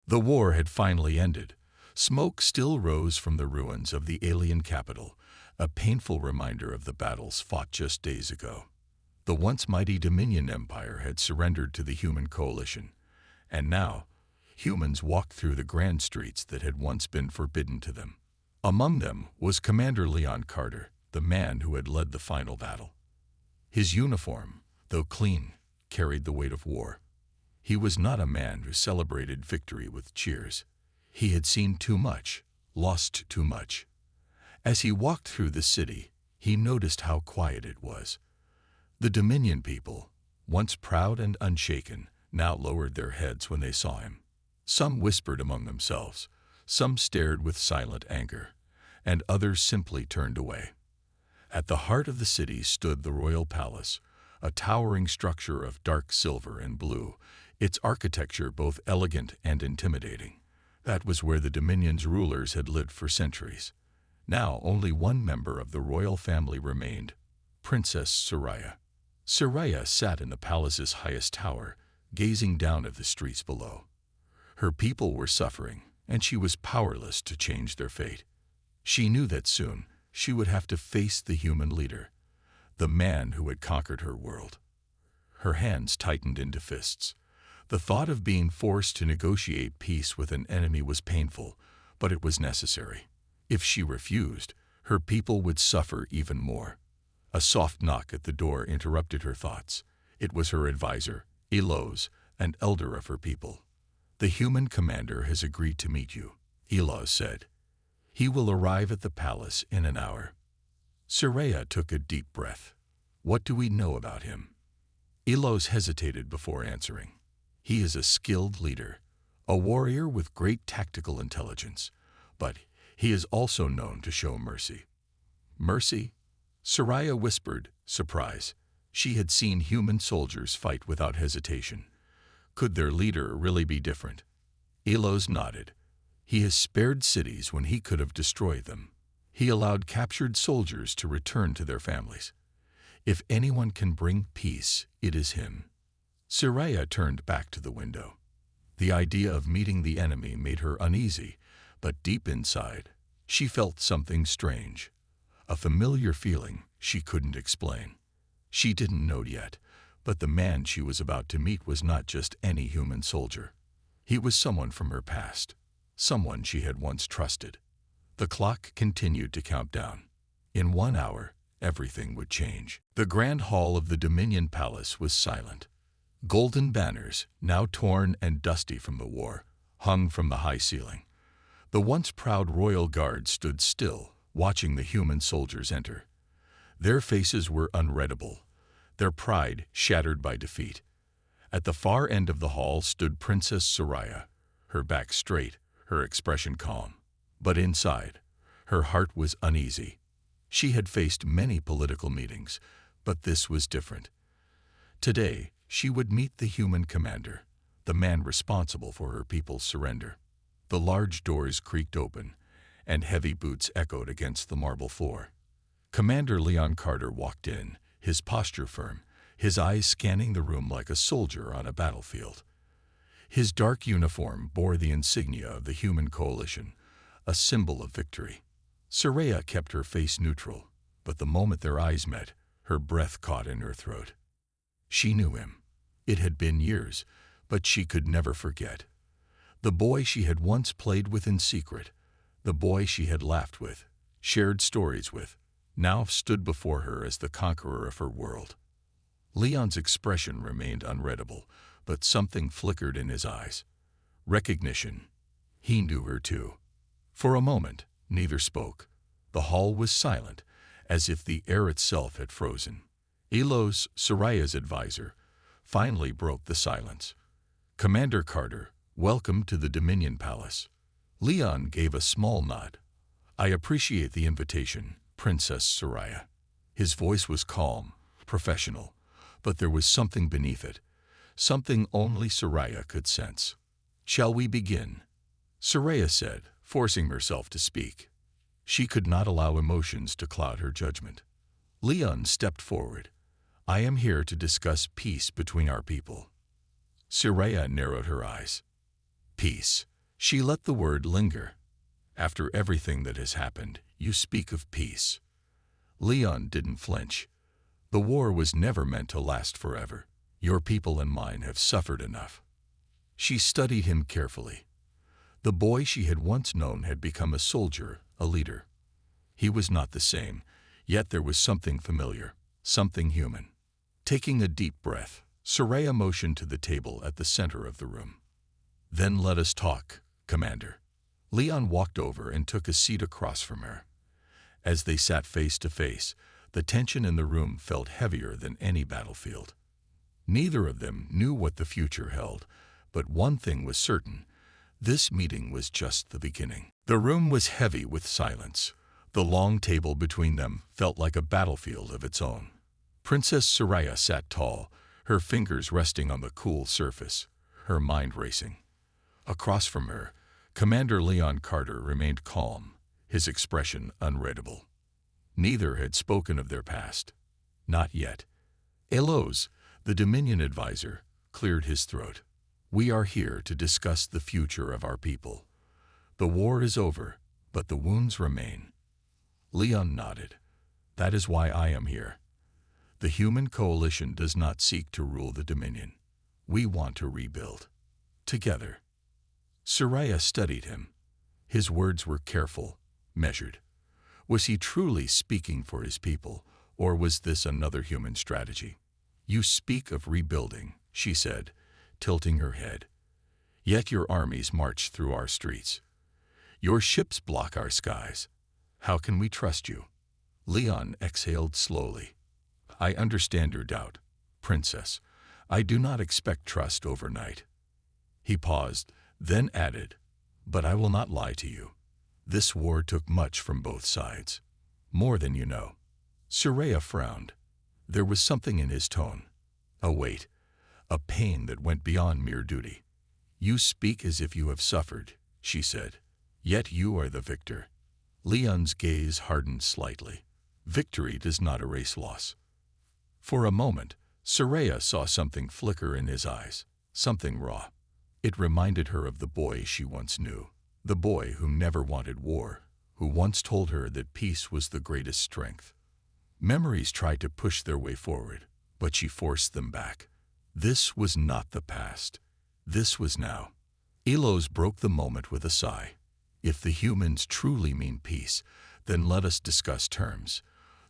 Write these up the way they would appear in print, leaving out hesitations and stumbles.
The war had finally ended. Smoke still rose from the ruins of the alien capital, a painful reminder of the battles fought just days ago. The once mighty Dominion Empire had surrendered to the human coalition, and now humans walked through the grand streets that had once been forbidden to them. Among them was Commander Leon Carter, the man who had led the final battle. His uniform, though clean, carried the weight of war. He was not a man who celebrated victory with cheers. He had seen too much, lost too much. As he walked through the city, he noticed how quiet it was. The Dominion people, once proud and unshaken, now lowered their heads when they saw him. Some whispered among themselves, some stared with silent anger, and others simply turned away. At the heart of the city stood the royal palace, a towering structure of dark silver and blue, its architecture both elegant and intimidating. That was where the Dominion's rulers had lived for centuries. Now only one member of the royal family remained, Princess Soraya. Soraya sat in the palace's highest tower, gazing down at the streets below. Her people were suffering, and she was powerless to change their fate. She knew that soon she would have to face the human leader, the man who had conquered her world. Her hands tightened into fists. The thought of being forced to negotiate peace with an enemy was painful, but it was necessary. If she refused, her people would suffer even more. A soft knock at the door interrupted her thoughts. It was her advisor, Eloz, an elder of her people. "The human commander has agreed to meet you," Eloz said. "He will arrive at the palace in an hour." Soraya took a deep breath. "What do we know about him?" Eloz hesitated before answering. "He is a skilled leader, a warrior with great tactical intelligence, but he is also known to show mercy." "Mercy?" Soraya whispered, surprise. She had seen human soldiers fight without hesitation. Could their leader really be different? Eloz nodded. "He has spared cities when he could have destroyed them. He allowed captured soldiers to return to their families. If anyone can bring peace, it is him." Soraya turned back to the window. The idea of meeting the enemy made her uneasy, but deep inside, she felt something strange. A familiar feeling she couldn't explain. She didn't know yet, but the man she was about to meet was not just any human soldier. He was someone from her past, someone she had once trusted. The clock continued to count down. In 1 hour, everything would change. The grand hall of the Dominion Palace was silent. Golden banners, now torn and dusty from the war, hung from the high ceiling. The once proud royal guard stood still, watching the human soldiers enter. Their faces were unreadable, their pride shattered by defeat. At the far end of the hall stood Princess Soraya, her back straight, her expression calm. But inside, her heart was uneasy. She had faced many political meetings, but this was different. Today, she would meet the human commander, the man responsible for her people's surrender. The large doors creaked open, and heavy boots echoed against the marble floor. Commander Leon Carter walked in, his posture firm, his eyes scanning the room like a soldier on a battlefield. His dark uniform bore the insignia of the human coalition, a symbol of victory. Soraya kept her face neutral, but the moment their eyes met, her breath caught in her throat. She knew him. It had been years, but she could never forget. The boy she had once played with in secret, the boy she had laughed with, shared stories with, now stood before her as the conqueror of her world. Leon's expression remained unreadable, but something flickered in his eyes. Recognition. He knew her too. For a moment, neither spoke. The hall was silent, as if the air itself had frozen. Eloz, Soraya's advisor, finally broke the silence. "Commander Carter, welcome to the Dominion Palace." Leon gave a small nod. "I appreciate the invitation, Princess Soraya." His voice was calm, professional, but there was something beneath it, something only Soraya could sense. "Shall we begin?" Soraya said, forcing herself to speak. She could not allow emotions to cloud her judgment. Leon stepped forward. "I am here to discuss peace between our people." Soraya narrowed her eyes. "Peace. She let the word linger. After everything that has happened, you speak of peace. Leon didn't flinch. The war was never meant to last forever. Your people and mine have suffered enough. She studied him carefully. The boy she had once known had become a soldier, a leader. He was not the same, yet there was something familiar, something human. Taking a deep breath, Soraya motioned to the table at the center of the room. Then let us talk, Commander. Leon walked over and took a seat across from her. As they sat face to face, the tension in the room felt heavier than any battlefield. Neither of them knew what the future held, but one thing was certain. This meeting was just the beginning. The room was heavy with silence. The long table between them felt like a battlefield of its own. Princess Soraya sat tall, her fingers resting on the cool surface, her mind racing. Across from her, Commander Leon Carter remained calm, his expression unreadable. Neither had spoken of their past. Not yet. Elos, the Dominion advisor, cleared his throat. We are here to discuss the future of our people. The war is over, but the wounds remain. Leon nodded. That is why I am here. The human coalition does not seek to rule the Dominion. We want to rebuild. Together. Soraya studied him. His words were careful, measured. Was he truly speaking for his people, or was this another human strategy? You speak of rebuilding, she said, tilting her head. Yet your armies march through our streets. Your ships block our skies. How can we trust you? Leon exhaled slowly. I understand your doubt, Princess. I do not expect trust overnight. He paused, then added, but I will not lie to you. This war took much from both sides. More than you know. Soraya frowned. There was something in his tone. A weight. A pain that went beyond mere duty. You speak as if you have suffered, she said. Yet you are the victor. Leon's gaze hardened slightly. Victory does not erase loss. For a moment, Soraya saw something flicker in his eyes, something raw. It reminded her of the boy she once knew, the boy who never wanted war, who once told her that peace was the greatest strength. Memories tried to push their way forward, but she forced them back. This was not the past. This was now. Elos broke the moment with a sigh. If the humans truly mean peace, then let us discuss terms.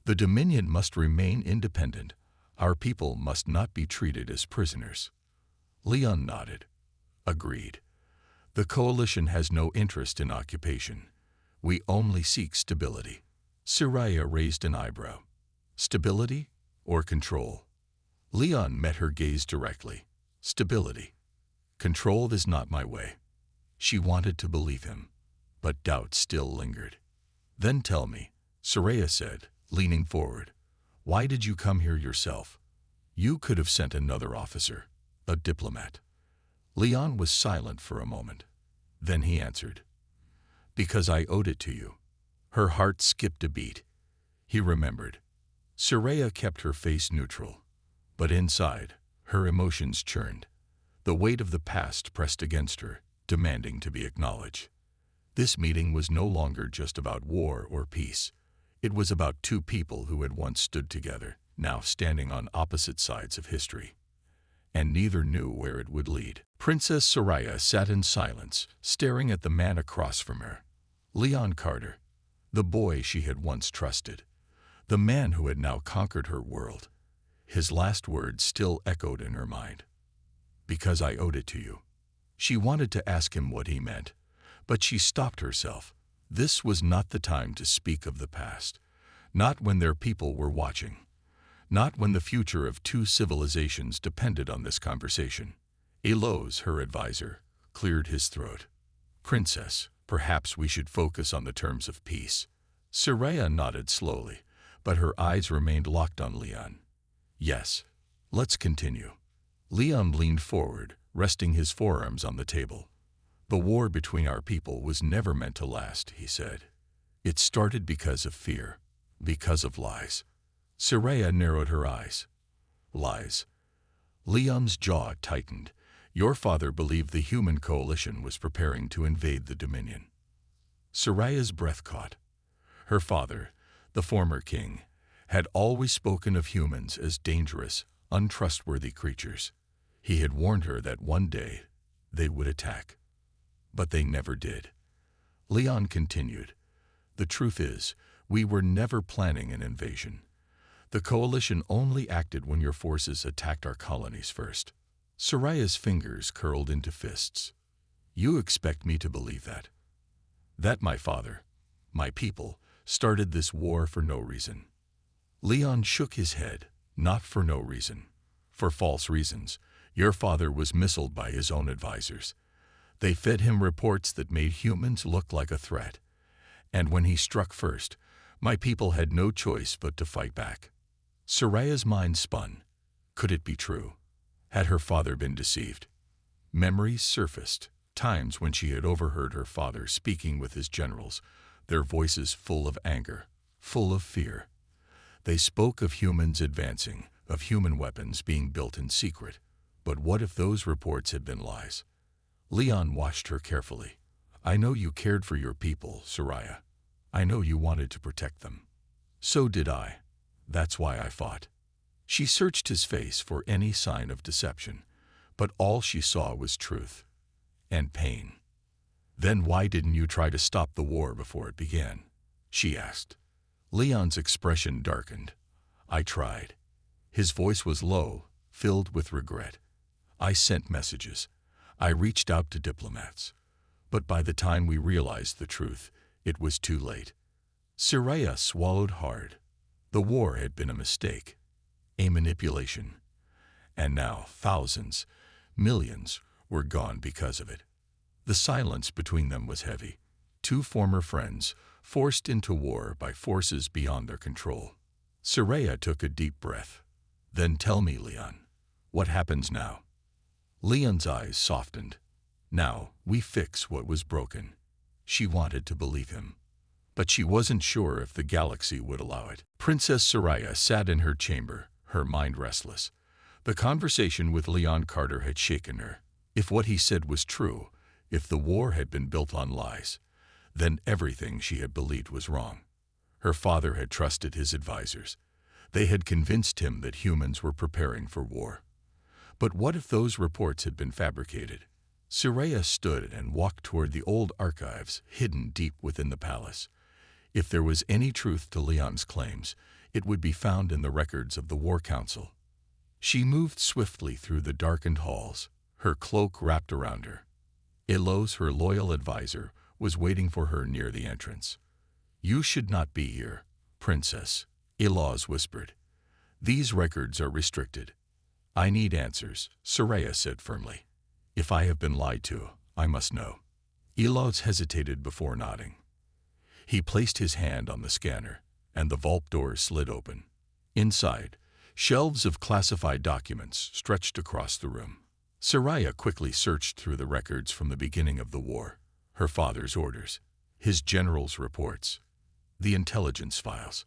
The Dominion must remain independent. Our people must not be treated as prisoners. Leon nodded. Agreed. The coalition has no interest in occupation. We only seek stability. Soraya raised an eyebrow. Stability or control? Leon met her gaze directly. Stability. Control is not my way. She wanted to believe him, but doubt still lingered. Then tell me, Soraya said, leaning forward, why did you come here yourself? You could have sent another officer, a diplomat. Leon was silent for a moment. Then he answered, because I owed it to you. Her heart skipped a beat. He remembered. Soraya kept her face neutral, but inside, her emotions churned. The weight of the past pressed against her, demanding to be acknowledged. This meeting was no longer just about war or peace. It was about two people who had once stood together, now standing on opposite sides of history. And neither knew where it would lead. Princess Soraya sat in silence, staring at the man across from her. Leon Carter, the boy she had once trusted. The man who had now conquered her world. His last words still echoed in her mind. Because I owed it to you. She wanted to ask him what he meant, but she stopped herself. This was not the time to speak of the past. Not when their people were watching. Not when the future of two civilizations depended on this conversation. Elos, her advisor, cleared his throat. Princess, perhaps we should focus on the terms of peace. Soraya nodded slowly, but her eyes remained locked on Leon. Yes, let's continue. Leon leaned forward, resting his forearms on the table. The war between our people was never meant to last, he said. It started because of fear, because of lies. Soraya narrowed her eyes. Lies. Leon's jaw tightened. Your father believed the human coalition was preparing to invade the Dominion. Soraya's breath caught. Her father, the former king, had always spoken of humans as dangerous, untrustworthy creatures. He had warned her that one day they would attack. But they never did. Leon continued, "The truth is, we were never planning an invasion. The coalition only acted when your forces attacked our colonies first." Soraya's fingers curled into fists. "You expect me to believe that? That my father, my people, started this war for no reason?" Leon shook his head. "Not for no reason. For false reasons. Your father was missiled by his own advisors. They fed him reports that made humans look like a threat. And when he struck first, my people had no choice but to fight back." Soraya's mind spun. Could it be true? Had her father been deceived? Memories surfaced, times when she had overheard her father speaking with his generals, their voices full of anger, full of fear. They spoke of humans advancing, of human weapons being built in secret. But what if those reports had been lies? Leon watched her carefully. "I know you cared for your people, Soraya. I know you wanted to protect them. So did I. That's why I fought." She searched his face for any sign of deception, but all she saw was truth and pain. "Then why didn't you try to stop the war before it began?" she asked. Leon's expression darkened. "I tried." His voice was low, filled with regret. "I sent messages. I reached out to diplomats. But by the time we realized the truth, it was too late." Soraya swallowed hard. The war had been a mistake, a manipulation. And now thousands, millions, were gone because of it. The silence between them was heavy. Two former friends, forced into war by forces beyond their control. Soraya took a deep breath. "Then tell me, Leon, what happens now?" Leon's eyes softened. "Now, we fix what was broken." She wanted to believe him, but she wasn't sure if the galaxy would allow it. Princess Soraya sat in her chamber, her mind restless. The conversation with Leon Carter had shaken her. If what he said was true, if the war had been built on lies, then everything she had believed was wrong. Her father had trusted his advisors. They had convinced him that humans were preparing for war. But what if those reports had been fabricated? Soraya stood and walked toward the old archives hidden deep within the palace. If there was any truth to Leon's claims, it would be found in the records of the War Council. She moved swiftly through the darkened halls, her cloak wrapped around her. Elos, her loyal advisor, was waiting for her near the entrance. "You should not be here, Princess," Elos whispered. "These records are restricted." "I need answers," Soraya said firmly. "If I have been lied to, I must know." Elos hesitated before nodding. He placed his hand on the scanner, and the vault doors slid open. Inside, shelves of classified documents stretched across the room. Soraya quickly searched through the records from the beginning of the war, her father's orders, his generals' reports, the intelligence files.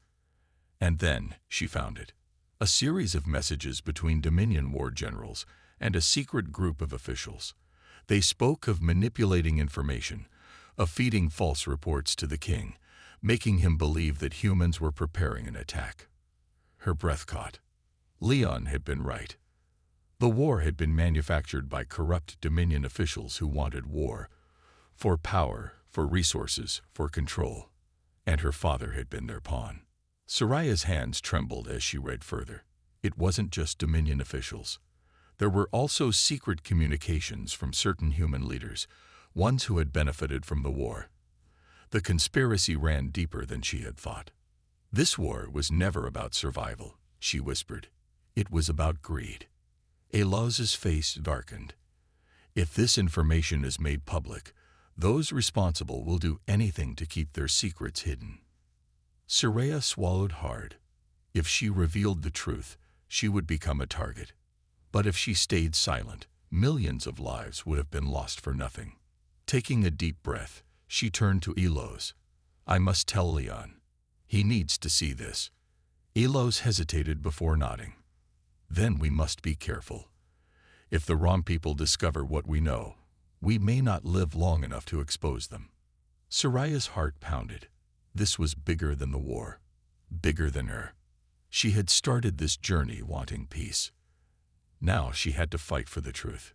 And then she found it. A series of messages between Dominion war generals and a secret group of officials. They spoke of manipulating information, of feeding false reports to the king, making him believe that humans were preparing an attack. Her breath caught. Leon had been right. The war had been manufactured by corrupt Dominion officials who wanted war, for power, for resources, for control. And her father had been their pawn. Soraya's hands trembled as she read further. It wasn't just Dominion officials. There were also secret communications from certain human leaders, ones who had benefited from the war. The conspiracy ran deeper than she had thought. "This war was never about survival," she whispered. "It was about greed." Elos's face darkened. "If this information is made public, those responsible will do anything to keep their secrets hidden." Soraya swallowed hard. If she revealed the truth, she would become a target. But if she stayed silent, millions of lives would have been lost for nothing. Taking a deep breath, she turned to Elos. "I must tell Leon. He needs to see this." Elos hesitated before nodding. "Then we must be careful. If the wrong people discover what we know, we may not live long enough to expose them. Soraya's heart pounded. This was bigger than the war, bigger than her. She had started this journey wanting peace. Now she had to fight for the truth,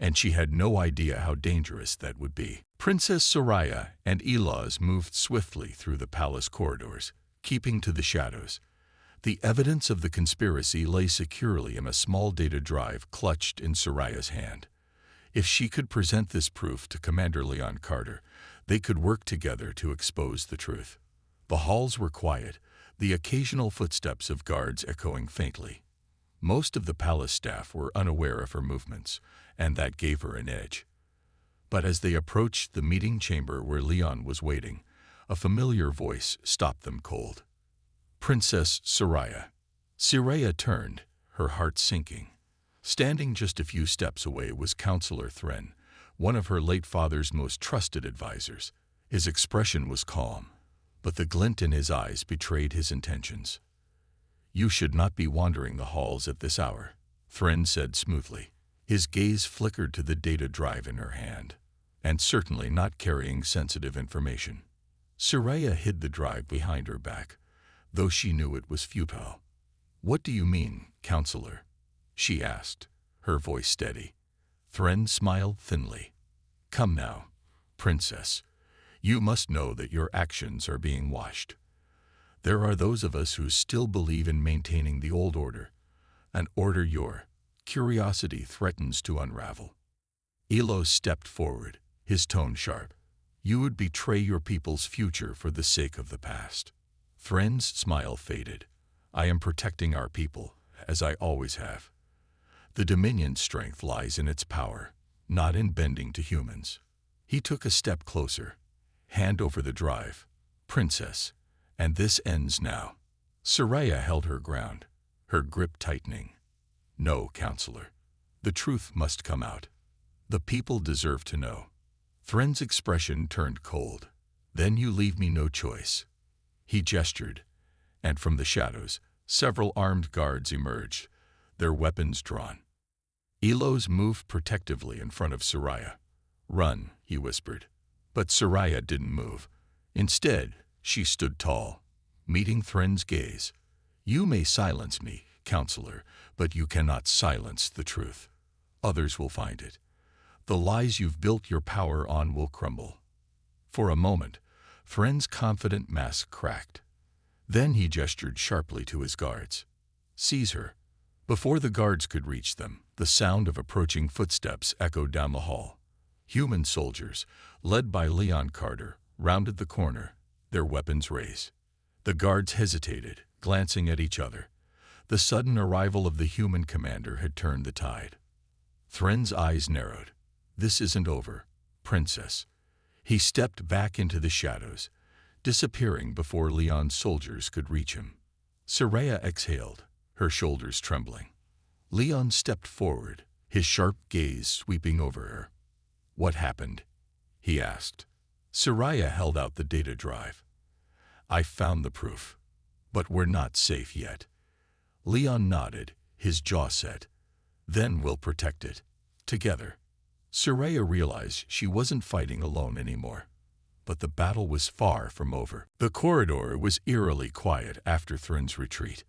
and she had no idea how dangerous that would be. Princess Soraya and Eloz moved swiftly through the palace corridors, keeping to the shadows. The evidence of the conspiracy lay securely in a small data drive clutched in Soraya's hand. If she could present this proof to Commander Leon Carter, they could work together to expose the truth. The halls were quiet, the occasional footsteps of guards echoing faintly. Most of the palace staff were unaware of her movements, and that gave her an edge. But as they approached the meeting chamber where Leon was waiting, a familiar voice stopped them cold. Princess Soraya. Soraya turned, her heart sinking. Standing just a few steps away was Counselor Thren, one of her late father's most trusted advisors. His expression was calm, but the glint in his eyes betrayed his intentions. "You should not be wandering the halls at this hour," Thren said smoothly. His gaze flickered to the data drive in her hand, and certainly not carrying sensitive information. Soraya hid the drive behind her back, though she knew it was futile. "What do you mean, Counselor?" she asked, her voice steady. Thren smiled thinly. "Come now, Princess. You must know that your actions are being watched. There are those of us who still believe in maintaining the old order, an order your curiosity threatens to unravel." Eloz stepped forward, his tone sharp. "You would betray your people's future for the sake of the past." Thren's smile faded. "I am protecting our people, as I always have. The Dominion's strength lies in its power, not in bending to humans." He took a step closer. "Hand over the drive, Princess, and this ends now." Soraya held her ground, her grip tightening. "No, Counselor. The truth must come out. The people deserve to know." Thren's expression turned cold. "Then you leave me no choice." He gestured, and from the shadows, several armed guards emerged, their weapons drawn. Eloz moved protectively in front of Soraya. "Run," he whispered. But Soraya didn't move. Instead, she stood tall, meeting Thren's gaze. "You may silence me, Counselor, but you cannot silence the truth. Others will find it. The lies you've built your power on will crumble." For a moment, Thren's confident mask cracked. Then he gestured sharply to his guards. "Seize her." Before the guards could reach them, the sound of approaching footsteps echoed down the hall. Human soldiers, led by Leon Carter, rounded the corner, their weapons raised. The guards hesitated, glancing at each other. The sudden arrival of the human commander had turned the tide. Thren's eyes narrowed. "This isn't over, Princess." He stepped back into the shadows, disappearing before Leon's soldiers could reach him. Soraya exhaled, her shoulders trembling. Leon stepped forward, his sharp gaze sweeping over her. "What happened?" he asked. Soraya held out the data drive. "I found the proof, but we're not safe yet." Leon nodded, his jaw set. "Then we'll protect it, together." Soraya realized she wasn't fighting alone anymore. But the battle was far from over. The corridor was eerily quiet after Thren's retreat.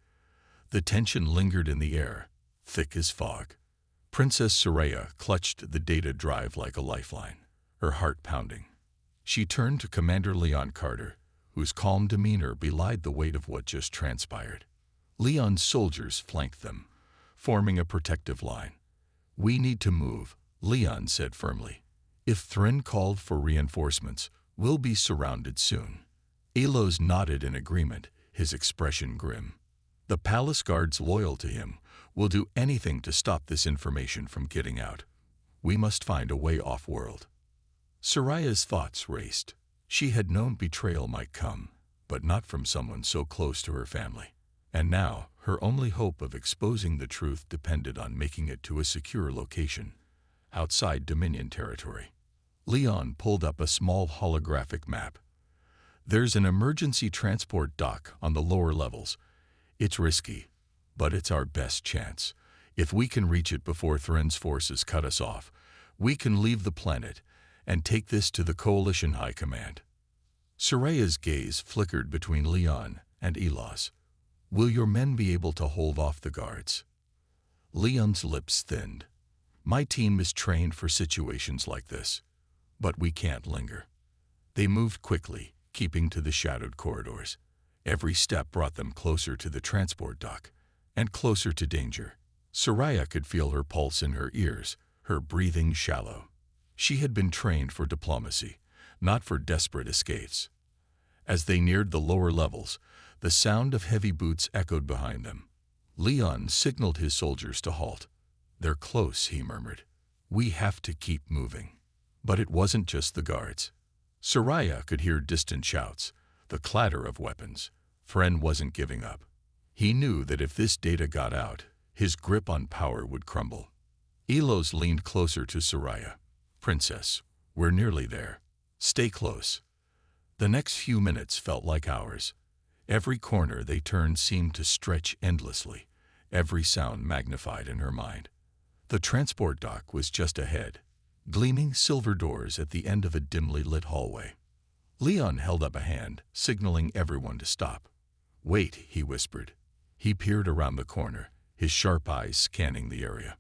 The tension lingered in the air, thick as fog. Princess Soraya clutched the data drive like a lifeline, her heart pounding. She turned to Commander Leon Carter, whose calm demeanor belied the weight of what just transpired. Leon's soldiers flanked them, forming a protective line. "We need to move," Leon said firmly. "If Thren called for reinforcements, we'll be surrounded soon." Eloz nodded in agreement, his expression grim. "The palace guards loyal to him will do anything to stop this information from getting out. We must find a way off-world." Soraya's thoughts raced. She had known betrayal might come, but not from someone so close to her family. And now, her only hope of exposing the truth depended on making it to a secure location, outside Dominion territory. Leon pulled up a small holographic map. "There's an emergency transport dock on the lower levels. It's risky, but it's our best chance. If we can reach it before Thren's forces cut us off, we can leave the planet and take this to the Coalition High Command. Soraya's gaze flickered between Leon and Elos. Will your men be able to hold off the guards? Leon's lips thinned. My team is trained for situations like this, but we can't linger. They moved quickly, keeping to the shadowed corridors. Every step brought them closer to the transport dock, and closer to danger. Soraya could feel her pulse in her ears, her breathing shallow. She had been trained for diplomacy, not for desperate escapes. As they neared the lower levels, the sound of heavy boots echoed behind them. Leon signaled his soldiers to halt. They're close, he murmured. We have to keep moving. But it wasn't just the guards. Soraya could hear distant shouts, the clatter of weapons. Thren wasn't giving up. He knew that if this data got out, his grip on power would crumble. Elos leaned closer to Soraya. Princess, we're nearly there. Stay close. The next few minutes felt like hours. Every corner they turned seemed to stretch endlessly, every sound magnified in her mind. The transport dock was just ahead, gleaming silver doors at the end of a dimly lit hallway. Leon held up a hand, signaling everyone to stop. Wait, he whispered. He peered around the corner, his sharp eyes scanning the area.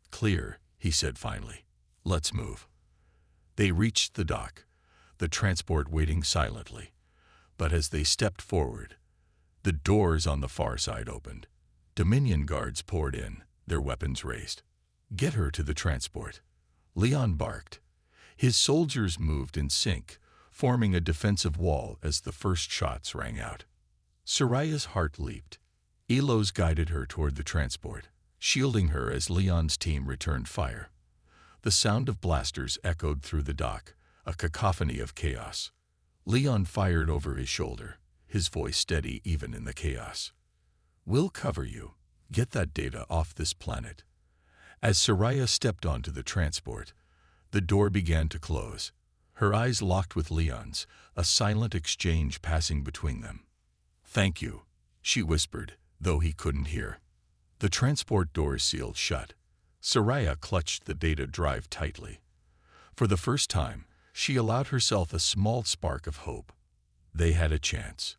Clear, he said finally. Let's move. They reached the dock, the transport waiting silently. But as they stepped forward, the doors on the far side opened. Dominion guards poured in, their weapons raised. Get her to the transport. Leon barked. His soldiers moved in sync, forming a defensive wall as the first shots rang out. Soraya's heart leaped. Elos guided her toward the transport, shielding her as Leon's team returned fire. The sound of blasters echoed through the dock, a cacophony of chaos. Leon fired over his shoulder, his voice steady even in the chaos. We'll cover you. Get that data off this planet. As Soraya stepped onto the transport, the door began to close. Her eyes locked with Leon's, a silent exchange passing between them. Thank you, she whispered, though he couldn't hear. The transport doors sealed shut. Soraya clutched the data drive tightly. For the first time, she allowed herself a small spark of hope. They had a chance.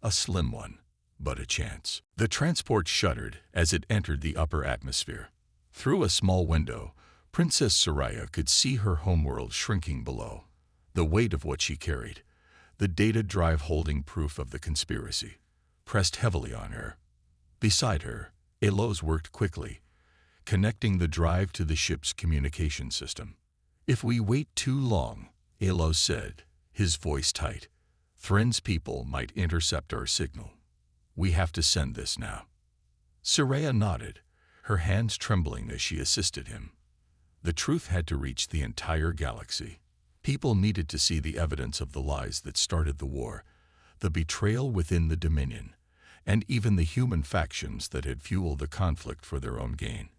A slim one, but a chance. The transport shuddered as it entered the upper atmosphere. Through a small window, Princess Soraya could see her homeworld shrinking below. The weight of what she carried, the data drive holding proof of the conspiracy, pressed heavily on her. Beside her, Elos worked quickly, connecting the drive to the ship's communication system. If we wait too long, Elos said, his voice tight, Thren's people might intercept our signal. We have to send this now. Soraya nodded, her hands trembling as she assisted him. The truth had to reach the entire galaxy. People needed to see the evidence of the lies that started the war, the betrayal within the Dominion, and even the human factions that had fueled the conflict for their own gain.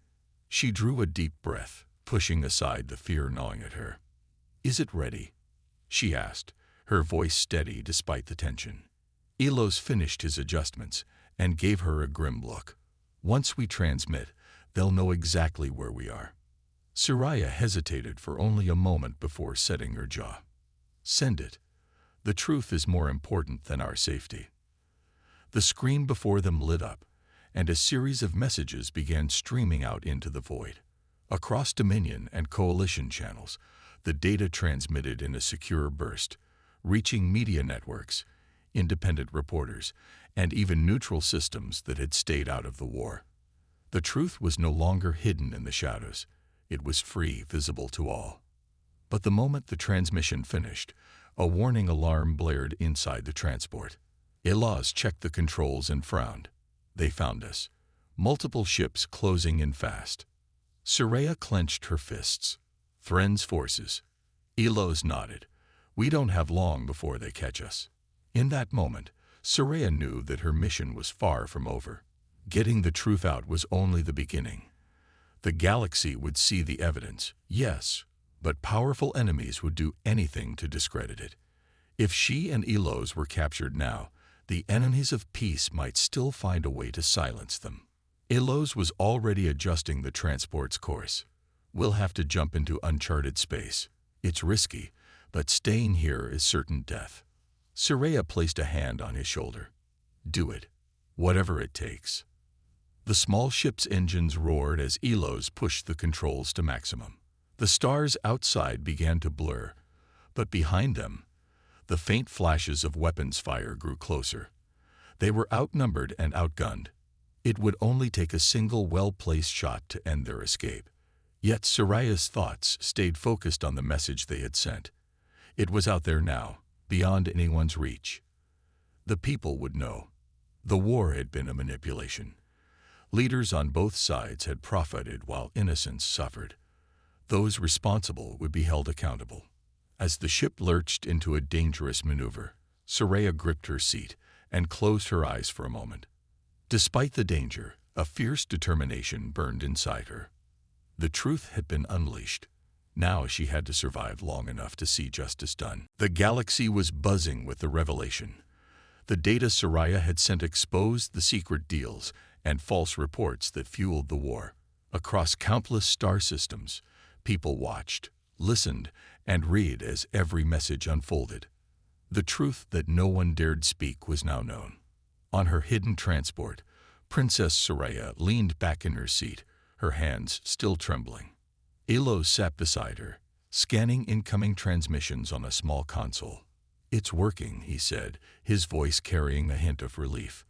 She drew a deep breath, pushing aside the fear gnawing at her. Is it ready? She asked, her voice steady despite the tension. Elos finished his adjustments and gave her a grim look. Once we transmit, they'll know exactly where we are. Soraya hesitated for only a moment before setting her jaw. Send it. The truth is more important than our safety. The screen before them lit up, and a series of messages began streaming out into the void. Across Dominion and Coalition channels, the data transmitted in a secure burst, reaching media networks, independent reporters, and even neutral systems that had stayed out of the war. The truth was no longer hidden in the shadows. It was free, visible to all. But the moment the transmission finished, a warning alarm blared inside the transport. Elos checked the controls and frowned. They found us. Multiple ships closing in fast. Soraya clenched her fists. Thren's forces. Elos nodded. We don't have long before they catch us. In that moment, Soraya knew that her mission was far from over. Getting the truth out was only the beginning. The galaxy would see the evidence, yes, but powerful enemies would do anything to discredit it. If she and Elos were captured now, the enemies of peace might still find a way to silence them. Elos was already adjusting the transport's course. We'll have to jump into uncharted space. It's risky, but staying here is certain death. Soraya placed a hand on his shoulder. Do it, whatever it takes. The small ship's engines roared as Elos pushed the controls to maximum. The stars outside began to blur, but behind them, the faint flashes of weapons fire grew closer. They were outnumbered and outgunned. It would only take a single well-placed shot to end their escape. Yet Soraya's thoughts stayed focused on the message they had sent. It was out there now, beyond anyone's reach. The people would know. The war had been a manipulation. Leaders on both sides had profited while innocents suffered. Those responsible would be held accountable. As the ship lurched into a dangerous maneuver, Soraya gripped her seat and closed her eyes for a moment. Despite the danger, a fierce determination burned inside her. The truth had been unleashed. Now she had to survive long enough to see justice done. The galaxy was buzzing with the revelation. The data Soraya had sent exposed the secret deals and false reports that fueled the war. Across countless star systems, people watched, listened, and read as every message unfolded. The truth that no one dared speak was now known. On her hidden transport, Princess Soraya leaned back in her seat, her hands still trembling. Elos sat beside her, scanning incoming transmissions on a small console. "It's working," he said, his voice carrying a hint of relief.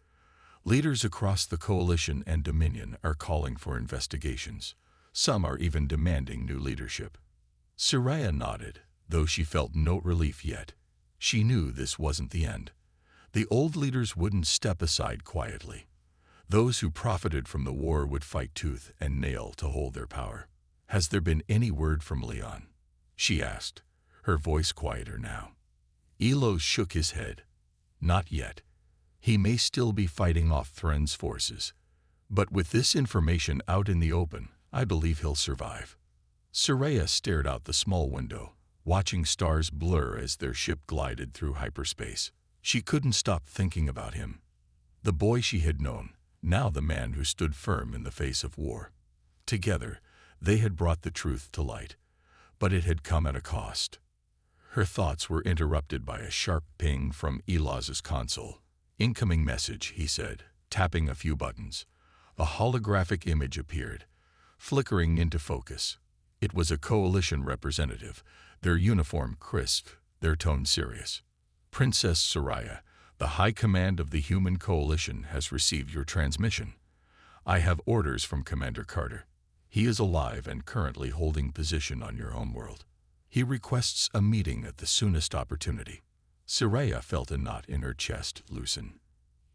"Leaders across the Coalition and Dominion are calling for investigations. Some are even demanding new leadership." Soraya nodded, though she felt no relief yet. She knew this wasn't the end. The old leaders wouldn't step aside quietly. Those who profited from the war would fight tooth and nail to hold their power. "Has there been any word from Leon?" she asked, her voice quieter now. Elos shook his head. "Not yet. He may still be fighting off Thren's forces. But with this information out in the open, I believe he'll survive." Soraya stared out the small window, watching stars blur as their ship glided through hyperspace. She couldn't stop thinking about him. The boy she had known, now the man who stood firm in the face of war. Together, they had brought the truth to light, but it had come at a cost. Her thoughts were interrupted by a sharp ping from Elos's console. "Incoming message," he said, tapping a few buttons. A holographic image appeared, flickering into focus. It was a Coalition representative, their uniform crisp, their tone serious. "Princess Soraya, the High Command of the Human Coalition has received your transmission. I have orders from Commander Carter. He is alive and currently holding position on your homeworld. He requests a meeting at the soonest opportunity." Soraya felt a knot in her chest loosen.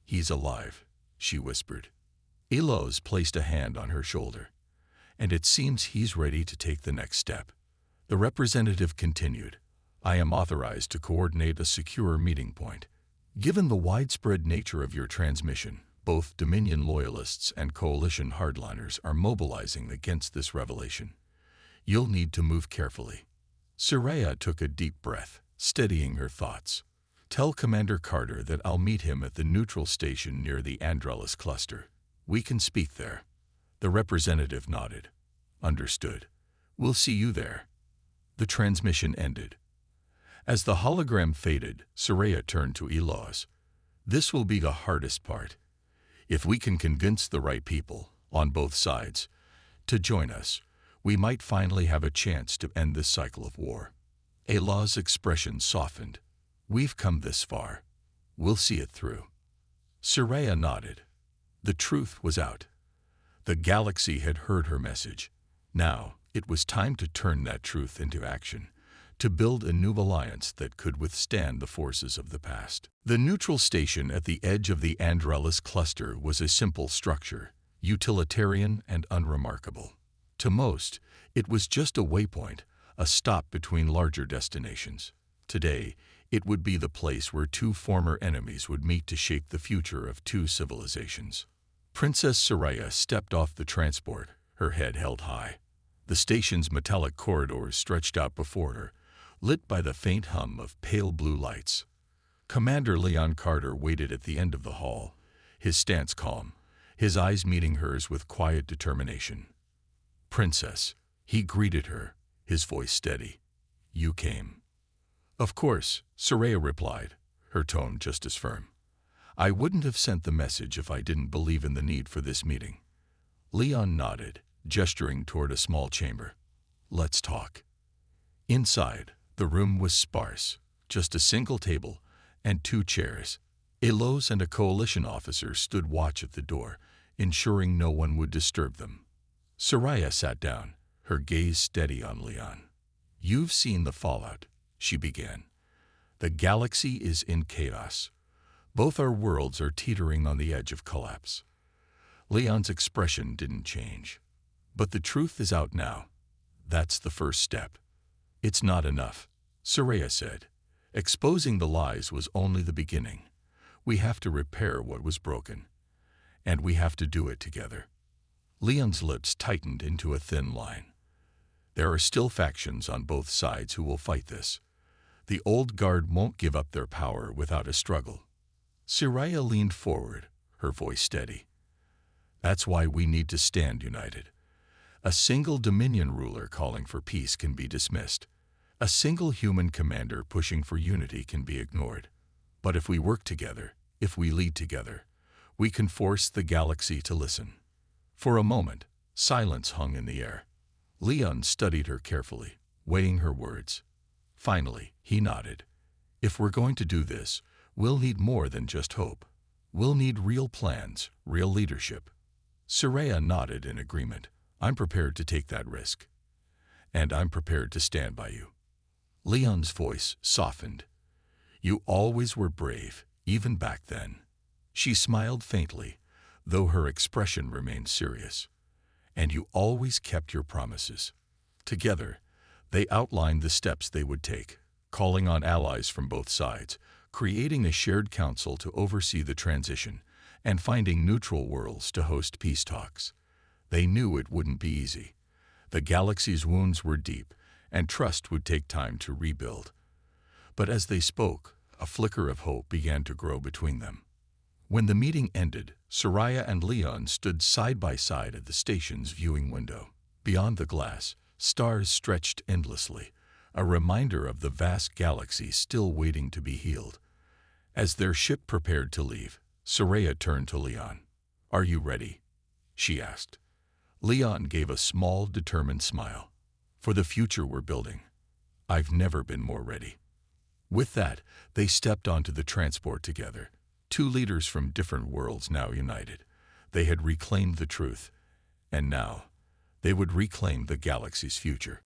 "He's alive," she whispered. Elos placed a hand on her shoulder. "And it seems he's ready to take the next step." The representative continued, "I am authorized to coordinate a secure meeting point. Given the widespread nature of your transmission, both Dominion loyalists and Coalition hardliners are mobilizing against this revelation. You'll need to move carefully." Soraya took a deep breath, steadying her thoughts. "Tell Commander Carter that I'll meet him at the neutral station near the Andralis cluster. We can speak there." The representative nodded. "Understood. We'll see you there." The transmission ended. As the hologram faded, Soraya turned to Elos. "This will be the hardest part. If we can convince the right people, on both sides, to join us, we might finally have a chance to end this cycle of war." Elos' expression softened. "We've come this far. We'll see it through." Soraya nodded. The truth was out. The galaxy had heard her message. Now, it was time to turn that truth into action, to build a new alliance that could withstand the forces of the past. The neutral station at the edge of the Andralis cluster was a simple structure, utilitarian and unremarkable. To most, it was just a waypoint, a stop between larger destinations. Today, it would be the place where two former enemies would meet to shape the future of two civilizations. Princess Soraya stepped off the transport, her head held high. The station's metallic corridors stretched out before her, lit by the faint hum of pale blue lights. Commander Leon Carter waited at the end of the hall, his stance calm, his eyes meeting hers with quiet determination. "Princess," he greeted her, his voice steady. "You came." "Of course," Soraya replied, her tone just as firm. "I wouldn't have sent the message if I didn't believe in the need for this meeting." Leon nodded, gesturing toward a small chamber. "Let's talk." Inside, the room was sparse, just a single table and 2 chairs. Elos and a coalition officer stood watch at the door, ensuring no one would disturb them. Soraya sat down, her gaze steady on Leon. "You've seen the fallout," she began. "The galaxy is in chaos. Both our worlds are teetering on the edge of collapse." Leon's expression didn't change. "But the truth is out now. That's the first step." "It's not enough," Soraya said. "Exposing the lies was only the beginning. We have to repair what was broken. And we have to do it together." Leon's lips tightened into a thin line. "There are still factions on both sides who will fight this. The old guard won't give up their power without a struggle." Soraya leaned forward, her voice steady. "That's why we need to stand united. A single Dominion ruler calling for peace can be dismissed. A single human commander pushing for unity can be ignored. But if we work together, if we lead together, we can force the galaxy to listen." For a moment, silence hung in the air. Leon studied her carefully, weighing her words. Finally, he nodded. "If we're going to do this, we'll need more than just hope. We'll need real plans, real leadership." Soraya nodded in agreement. "I'm prepared to take that risk. And I'm prepared to stand by you." Leon's voice softened. "You always were brave, even back then." She smiled faintly, though her expression remained serious. "And you always kept your promises." Together, they outlined the steps they would take, calling on allies from both sides, creating a shared council to oversee the transition, and finding neutral worlds to host peace talks. They knew it wouldn't be easy. The galaxy's wounds were deep, and trust would take time to rebuild. But as they spoke, a flicker of hope began to grow between them. When the meeting ended, Soraya and Leon stood side by side at the station's viewing window. Beyond the glass, stars stretched endlessly, a reminder of the vast galaxy still waiting to be healed. As their ship prepared to leave, Soraya turned to Leon. "Are you ready?" she asked. Leon gave a small, determined smile. "For the future we're building, I've never been more ready." With that, they stepped onto the transport together. 2 leaders from different worlds now united. They had reclaimed the truth, and now they would reclaim the galaxy's future.